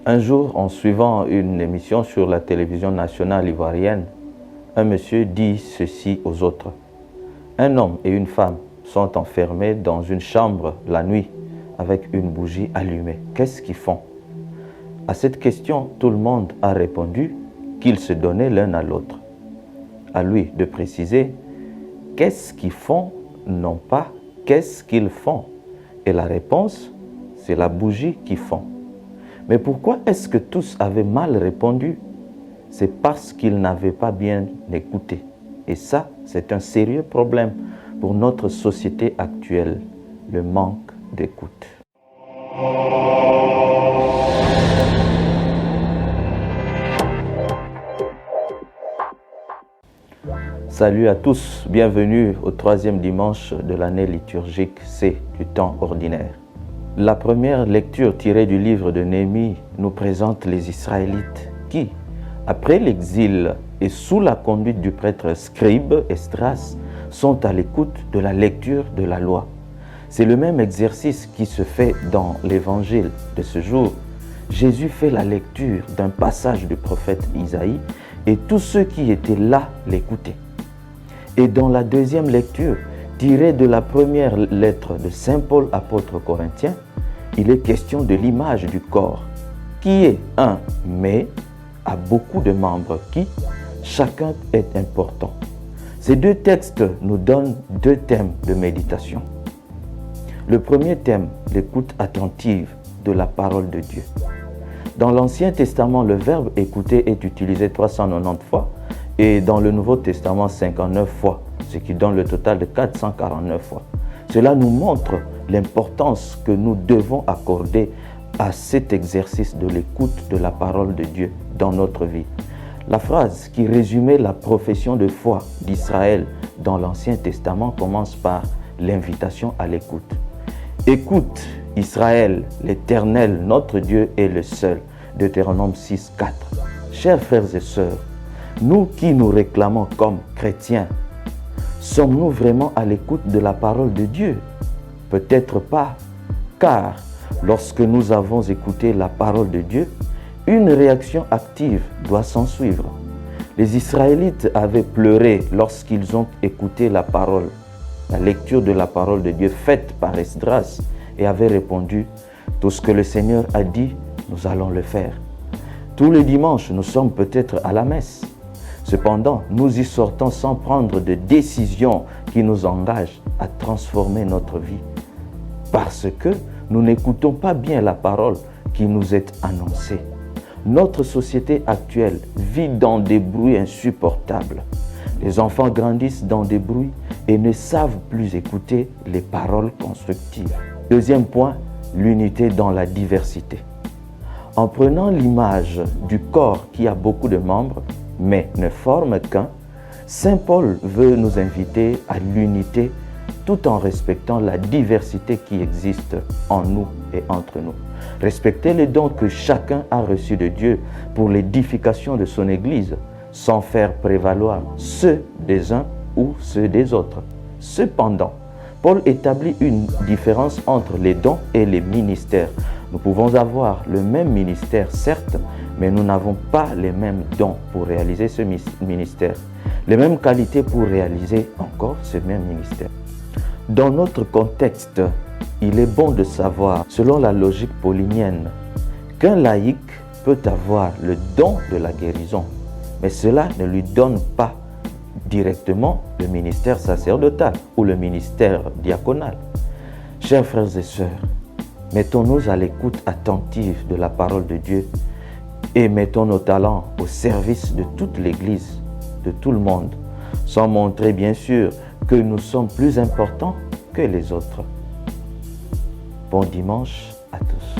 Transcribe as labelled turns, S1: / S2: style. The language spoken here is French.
S1: Un jour, en suivant une émission sur la télévision nationale ivoirienne, un monsieur dit ceci aux autres. Un homme et une femme sont enfermés dans une chambre la nuit avec une bougie allumée. Qu'est-ce qu'ils font? À cette question, tout le monde a répondu qu'ils se donnaient l'un à l'autre. À lui de préciser qu'est-ce qu'ils font, non pas qu'est-ce qu'ils font. Et la réponse, c'est la bougie qu'ils font. Mais pourquoi est-ce que tous avaient mal répondu? C'est parce qu'ils n'avaient pas bien écouté. Et ça, c'est un sérieux problème pour notre société actuelle, le manque d'écoute. Salut à tous, bienvenue au 3e dimanche de l'année liturgique C du temps ordinaire. La première lecture tirée du livre de Néhémie nous présente les Israélites qui, après l'exil et sous la conduite du prêtre scribe Esdras, sont à l'écoute de la lecture de la loi. C'est le même exercice qui se fait dans l'évangile de ce jour. Jésus fait la lecture d'un passage du prophète Isaïe et tous ceux qui étaient là l'écoutaient. Et dans la deuxième lecture, tirée de la première lettre de Saint Paul, apôtre corinthien, il est question de l'image du corps, qui est un mais a beaucoup de membres qui, chacun est important. Ces deux textes nous donnent deux thèmes de méditation. Le premier thème, l'écoute attentive de la parole de Dieu. Dans l'Ancien Testament, le verbe écouter est utilisé 390 fois et dans le Nouveau Testament 59 fois, ce qui donne le total de 449 fois. Cela nous montre l'importance que nous devons accorder à cet exercice de l'écoute de la parole de Dieu dans notre vie. La phrase qui résumait la profession de foi d'Israël dans l'Ancien Testament commence par l'invitation à l'écoute. Écoute, Israël, l'Éternel, notre Dieu est le seul. Deutéronome 6, 4. Chers frères et sœurs, nous qui nous réclamons comme chrétiens, sommes-nous vraiment à l'écoute de la parole de Dieu? Peut-être pas, car lorsque nous avons écouté la parole de Dieu, une réaction active doit s'en suivre. Les Israélites avaient pleuré lorsqu'ils ont écouté la parole, la lecture de la parole de Dieu faite par Esdras, et avaient répondu « Tout ce que le Seigneur a dit, nous allons le faire ». Tous les dimanches, nous sommes peut-être à la messe. Cependant, nous y sortons sans prendre de décision qui nous engage à transformer notre vie. Parce que nous n'écoutons pas bien la parole qui nous est annoncée. Notre société actuelle vit dans des bruits insupportables. Les enfants grandissent dans des bruits et ne savent plus écouter les paroles constructives. Deuxième point, l'unité dans la diversité. En prenant l'image du corps qui a beaucoup de membres, mais ne forme qu'un, Saint Paul veut nous inviter à l'unité tout en respectant la diversité qui existe en nous et entre nous. Respecter les dons que chacun a reçus de Dieu pour l'édification de son Église, sans faire prévaloir ceux des uns ou ceux des autres. Cependant, Paul établit une différence entre les dons et les ministères. Nous pouvons avoir le même ministère, certes, mais nous n'avons pas les mêmes dons pour réaliser ce ministère, les mêmes qualités pour réaliser encore ce même ministère. Dans notre contexte, il est bon de savoir, selon la logique paulinienne, qu'un laïc peut avoir le don de la guérison, mais cela ne lui donne pas directement le ministère sacerdotal ou le ministère diaconal. Chers frères et sœurs, mettons-nous à l'écoute attentive de la parole de Dieu et mettons nos talents au service de toute l'Église, de tout le monde, sans montrer bien sûr que nous sommes plus importants que les autres. Bon dimanche à tous.